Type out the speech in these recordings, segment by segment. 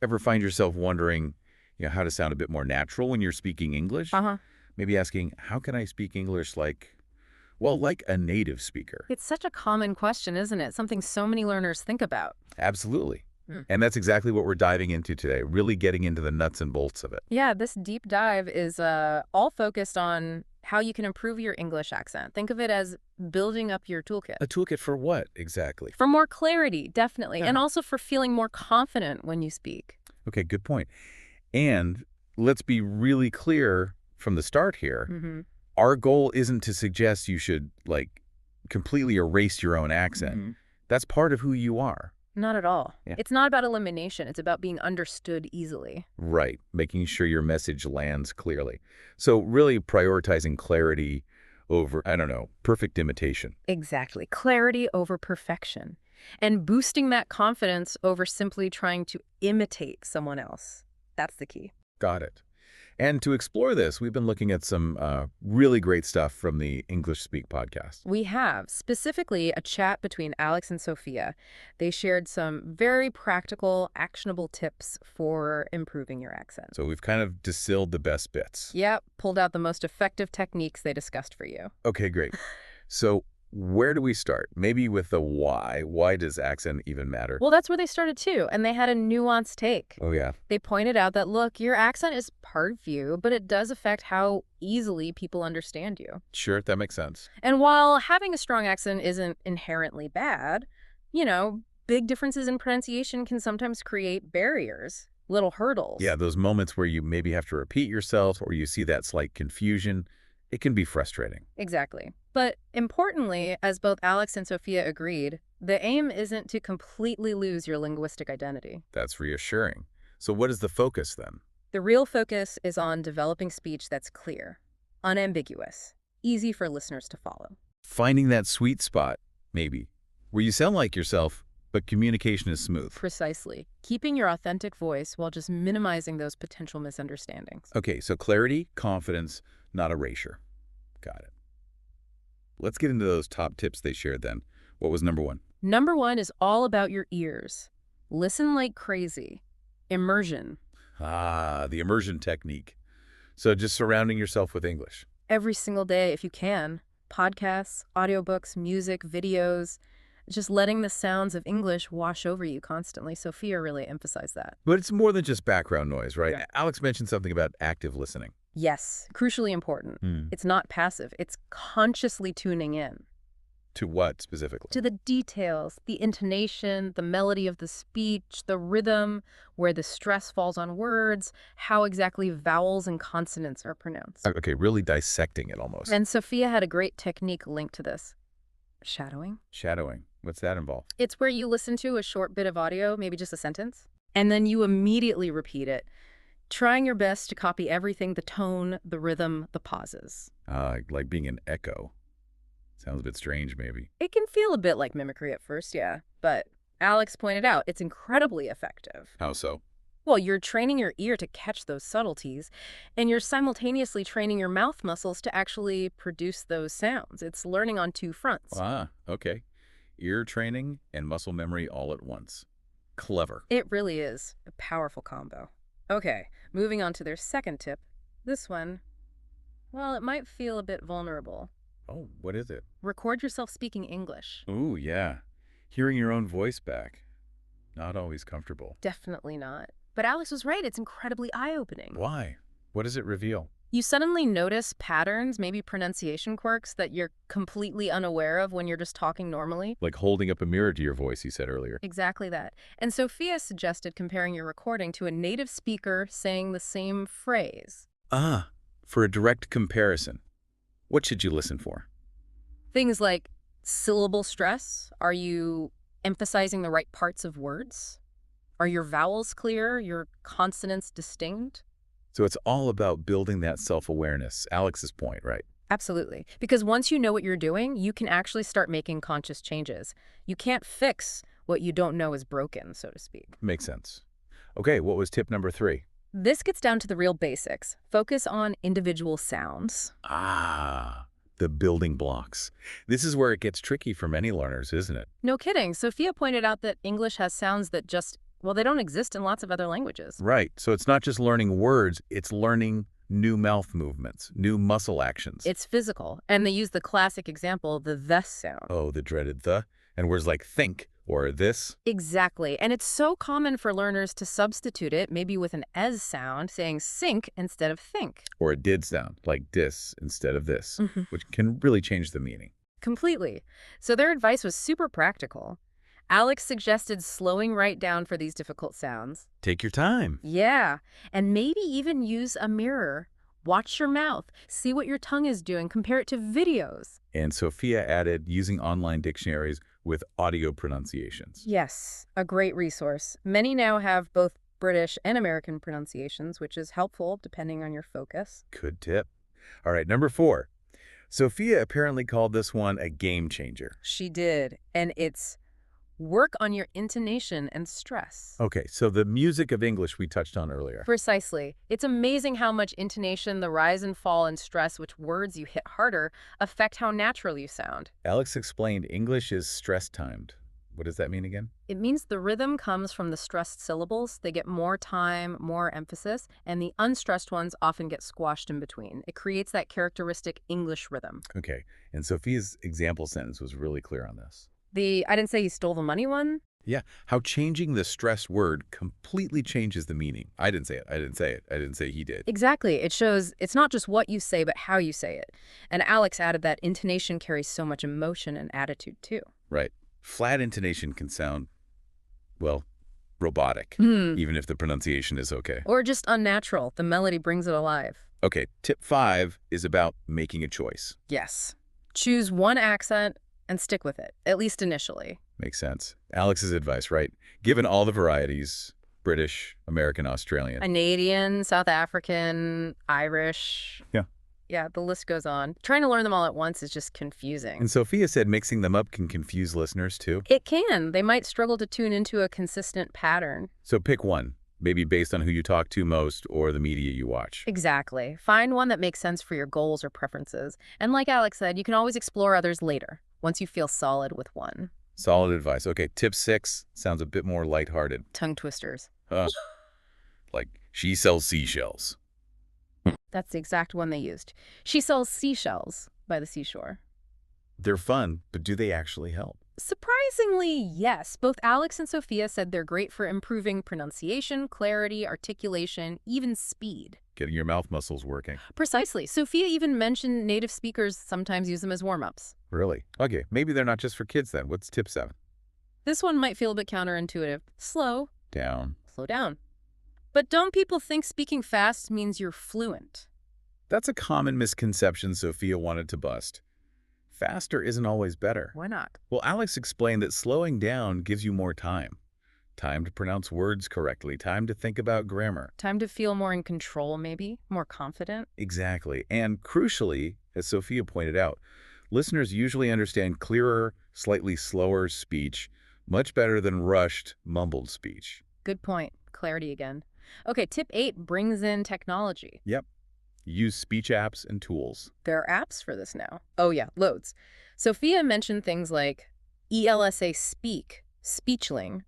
Ever find yourself wondering, how to sound a bit more natural when you're speaking English? Uh-huh. Maybe asking, how can I speak English like a native speaker? It's such a common question, isn't it? Something so many learners think about. Absolutely. Mm. And that's exactly what we're diving into today, really getting into the nuts and bolts of it. Yeah, this deep dive is all focused on how you can improve your English accent. Think of it as building up your toolkit. A toolkit for what, exactly? For more clarity, definitely, and Yeah. also for feeling more confident when you speak. Okay, good point. And let's be really clear from the start here. Mm-hmm. Our goal isn't to suggest you should, completely erase your own accent. Mm-hmm. That's part of who you are. Not at all. Yeah. It's not about elimination. It's about being understood easily. Right, making sure your message lands clearly. So really prioritizing clarity over, I don't know, perfect imitation. Exactly. Clarity over perfection. And boosting that confidence over simply trying to imitate someone else. That's the key. Got it. And to explore this, we've been looking at some really great stuff from the English Speak podcast. We have, specifically, a chat between Alex and Sophia. They shared some very practical, actionable tips for improving your accent. So we've kind of distilled the best bits. Yep, pulled out the most effective techniques they discussed for you. Okay, great. So where do we start? Maybe with the why. Why does accent even matter? Well, that's where they started too, and they had a nuanced take. Oh, yeah. They pointed out that, look, your accent is part of you, but it does affect how easily people understand you. Sure, that makes sense. And while having a strong accent isn't inherently bad, big differences in pronunciation can sometimes create barriers, little hurdles. Yeah, those moments where you maybe have to repeat yourself or you see that slight confusion, it can be frustrating. Exactly. But importantly, as both Alex and Sophia agreed, the aim isn't to completely lose your linguistic identity. That's reassuring. So what is the focus then? The real focus is on developing speech that's clear, unambiguous, easy for listeners to follow. Finding that sweet spot, maybe, where you sound like yourself, but communication is smooth. Precisely. Keeping your authentic voice while just minimizing those potential misunderstandings. Okay, so clarity, confidence, not erasure. Got it. Let's get into those top tips they shared then. What was number one? Number one is all about your ears. Listen like crazy. Immersion. Ah, the immersion technique. So just surrounding yourself with English. Every single day if you can. Podcasts, audiobooks, music, videos. Just letting the sounds of English wash over you constantly. Sophia really emphasized that. But it's more than just background noise, right? Yeah. Alex mentioned something about active listening. Yes, crucially important. It's not passive. It's consciously tuning in. To what specifically? To the details, the intonation, the melody of the speech, the rhythm, where the stress falls on words, how exactly vowels and consonants are pronounced. Okay, really dissecting it almost. And Sophia had a great technique linked to this. Shadowing. Shadowing. What's that involve? It's where you listen to a short bit of audio, maybe just a sentence, and then you immediately repeat it, trying your best to copy everything, the tone, the rhythm, the pauses. Like being an echo. Sounds a bit strange, maybe. It can feel a bit like mimicry at first, yeah, but Alex pointed out it's incredibly effective. How so? Well, you're training your ear to catch those subtleties, and you're simultaneously training your mouth muscles to actually produce those sounds. It's learning on two fronts. Ah, okay. Ear training and muscle memory all at once. Clever. It really is a powerful combo. Okay, moving on to their second tip. This one, well, it might feel a bit vulnerable. Oh, what is it? Record yourself speaking English. Ooh, yeah. Hearing your own voice back. Not always comfortable. Definitely not. But Alex was right. It's incredibly eye-opening. Why? What does it reveal? You suddenly notice patterns, maybe pronunciation quirks that you're completely unaware of when you're just talking normally. Like holding up a mirror to your voice, you said earlier. Exactly that. And Sophia suggested comparing your recording to a native speaker saying the same phrase. Ah, for a direct comparison. What should you listen for? Things like syllable stress. Are you emphasizing the right parts of words? Are your vowels clear? Your consonants distinct? So it's all about building that self-awareness. Alex's point, right? Absolutely. Because once you know what you're doing, you can actually start making conscious changes. You can't fix what you don't know is broken, so to speak. Makes sense. Okay, what was tip number 3? This gets down to the real basics. Focus on individual sounds. Ah, the building blocks. This is where it gets tricky for many learners, isn't it? No kidding. Sophia pointed out that English has sounds that just Well, they don't exist in lots of other languages. Right. So it's not just learning words, it's learning new mouth movements, new muscle actions. It's physical, and they use the classic example, the "the" sound. Oh, the dreaded the. And words like think or this. Exactly, and it's so common for learners to substitute it, maybe with an "es" sound, saying "sink" instead of "think." Or a did sound, like dis instead of this, Mhm. which can really change the meaning. Completely. So their advice was super practical. Alex suggested slowing right down for these difficult sounds. Take your time. Yeah, and maybe even use a mirror. Watch your mouth, see what your tongue is doing, compare it to videos. And Sophia added using online dictionaries with audio pronunciations. Yes, a great resource. Many now have both British and American pronunciations, which is helpful depending on your focus. Good tip. All right, number 4. Sophia apparently called this one a game changer. She did, and it's work on your intonation and stress. Okay, so the music of English we touched on earlier. Precisely. It's amazing how much intonation, the rise and fall and stress, which words you hit harder, affect how natural you sound. Alex explained English is stress-timed. What does that mean again? It means the rhythm comes from the stressed syllables. They get more time, more emphasis, and the unstressed ones often get squashed in between. It creates that characteristic English rhythm. Okay, and Sophia's example sentence was really clear on this. The "I didn't say he stole the money" one? Yeah, how changing the stressed word completely changes the meaning. I didn't say it. I didn't say it. I didn't say he did. Exactly. It shows it's not just what you say, but how you say it. And Alex added that intonation carries so much emotion and attitude, too. Right. Flat intonation can sound, well, robotic, Hmm. even if the pronunciation is okay. Or just unnatural. The melody brings it alive. Okay, tip 5 is about making a choice. Yes. Choose one accent and stick with it, at least initially. Makes sense. Alex's advice, right? Given all the varieties, British, American, Australian. Canadian, South African, Irish. Yeah. Yeah, the list goes on. Trying to learn them all at once is just confusing. And Sophia said mixing them up can confuse listeners too. It can. They might struggle to tune into a consistent pattern. So pick one, maybe based on who you talk to most or the media you watch. Exactly. Find one that makes sense for your goals or preferences. And like Alex said, you can always explore others later, once you feel solid with one. Solid advice. Okay, tip 6 sounds a bit more lighthearted. Tongue twisters. Like, she sells seashells. That's the exact one they used. She sells seashells by the seashore. They're fun, but do they actually help? Surprisingly, yes. Both Alex and Sophia said they're great for improving pronunciation, clarity, articulation, even speed. Getting your mouth muscles working. Precisely. Sophia even mentioned native speakers sometimes use them as warm-ups. Really? Okay, maybe they're not just for kids then. What's tip 7? This one might feel a bit counterintuitive. Slow Down. down. But don't people think speaking fast means you're fluent? That's a common misconception Sophia wanted to bust. Faster isn't always better. Why not? Well, Alex explained that slowing down gives you more time. Time to pronounce words correctly, time to think about grammar. Time to feel more in control, maybe? More confident? Exactly. And crucially, as Sophia pointed out, listeners usually understand clearer, slightly slower speech much better than rushed, mumbled speech. Good point. Clarity again. Okay, tip 8 brings in technology. Yep. Use speech apps and tools. There are apps for this now. Oh yeah, loads. Sophia mentioned things like ELSA Speak, Speechling.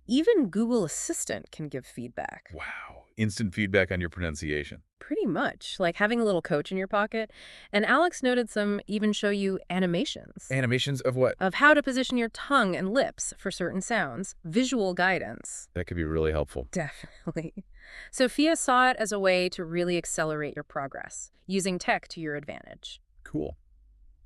Even Google Assistant can give feedback. Wow. Instant feedback on your pronunciation. Pretty much, like having a little coach in your pocket. And Alex noted some even show you animations. Animations of what? Of how to position your tongue and lips for certain sounds. Visual guidance. That could be really helpful. Definitely. Sophia saw it as a way to really accelerate your progress, using tech to your advantage. Cool.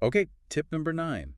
Okay, tip number 9.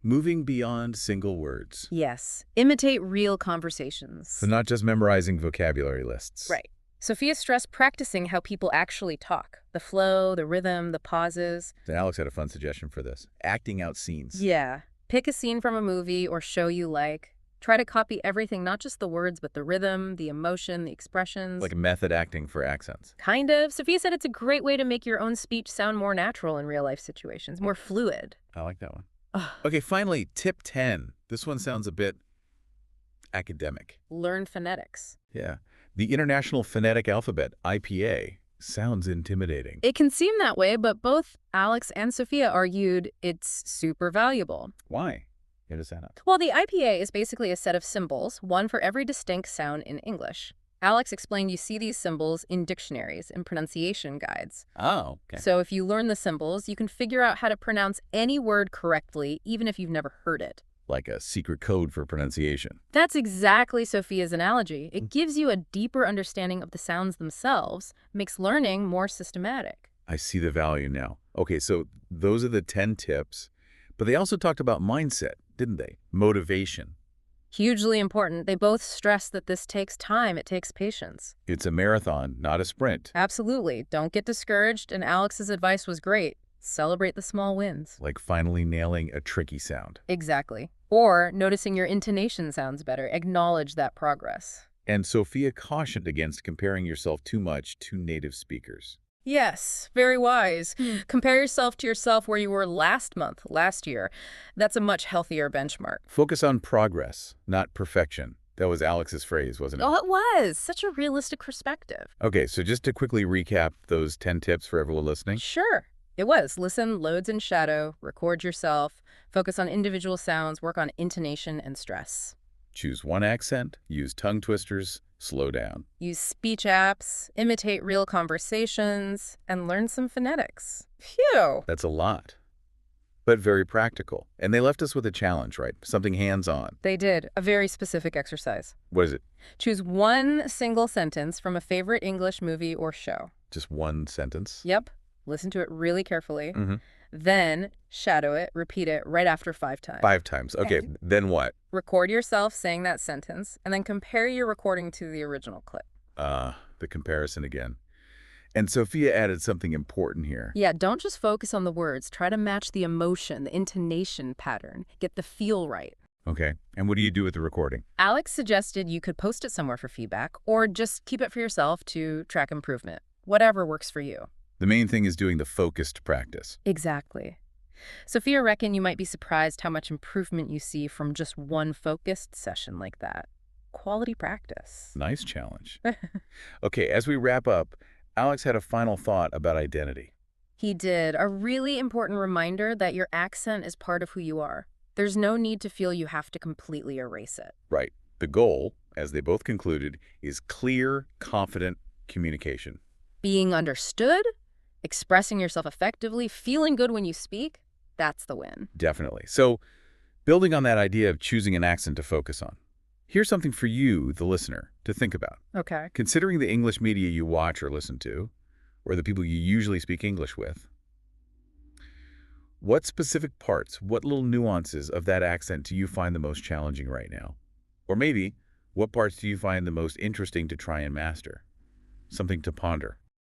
Moving beyond single words. Yes, imitate real conversations. So not just memorizing vocabulary lists. Right. Sophia stressed practicing how people actually talk. The flow, the rhythm, the pauses. And Alex had a fun suggestion for this. Acting out scenes. Yeah. Pick a scene from a movie or show you like. Try to copy everything, not just the words, but the rhythm, the emotion, the expressions. Like method acting for accents. Kind of. Sophia said it's a great way to make your own speech sound more natural in real-life situations, more fluid. I like that one. Ugh. Okay, finally, tip 10. This one sounds a bit academic. Learn phonetics. Yeah. The International Phonetic Alphabet, IPA, sounds intimidating. It can seem that way, but both Alex and Sophia argued it's super valuable. Why? Intonation. Well, the IPA is basically a set of symbols, one for every distinct sound in English. Alex explained you see these symbols in dictionaries and pronunciation guides. Oh, okay. So if you learn the symbols, you can figure out how to pronounce any word correctly, even if you've never heard it. Like a secret code for pronunciation. That's exactly Sophia's analogy. It gives you a deeper understanding of the sounds themselves, makes learning more systematic. I see the value now. Okay, so those are the 10 tips, but they also talked about mindset, didn't they? Motivation. Hugely important. They both stress that this takes time, it takes patience. It's a marathon, not a sprint. Absolutely. Don't get discouraged, and Alex's advice was great. Celebrate the small wins. Like finally nailing a tricky sound. Exactly. Or noticing your intonation sounds better. Acknowledge that progress. And Sophia cautioned against comparing yourself too much to native speakers. Yes, very wise. Compare yourself to yourself where you were last month, last year. That's a much healthier benchmark. Focus on progress, not perfection. That was Alex's phrase, wasn't it? Oh, it was. Such a realistic perspective. Okay, so just to quickly recap those 10 tips for everyone listening. Sure. It was. Listen, loads and shadow, record yourself, focus on individual sounds, work on intonation and stress. Choose one accent, use tongue twisters, slow down. Use speech apps, imitate real conversations, and learn some phonetics. Phew! That's a lot, but very practical. And they left us with a challenge, right? Something hands-on. They did. A very specific exercise. What is it? Choose one single sentence from a favorite English movie or show. Just one sentence? Yep. Listen to it really carefully. Mm-hmm. Then shadow it, repeat it right after 5 times. 5 times. Okay, then what? Record yourself saying that sentence, and then compare your recording to the original clip. The comparison again. And Sophia added something important here. Yeah, don't just focus on the words. Try to match the emotion, the intonation pattern. Get the feel right. Okay, and what do you do with the recording? Alex suggested you could post it somewhere for feedback, or just keep it for yourself to track improvement. Whatever works for you. The main thing is doing the focused practice. Exactly. Sophia reckoned you might be surprised how much improvement you see from just one focused session like that. Quality practice. Nice challenge. Okay, as we wrap up, Alex had a final thought about identity. He did. A really important reminder that your accent is part of who you are. There's no need to feel you have to completely erase it. Right. The goal, as they both concluded, is clear, confident communication. Being understood, expressing yourself effectively, feeling good when you speak, that's the win. Definitely. So, building on that idea of choosing an accent to focus on, here's something for you, the listener, to think about. Okay. Considering the English media you watch or listen to, or the people you usually speak English with, what specific parts, what little nuances of that accent do you find the most challenging right now? Or maybe, what parts do you find the most interesting to try and master? Something to ponder.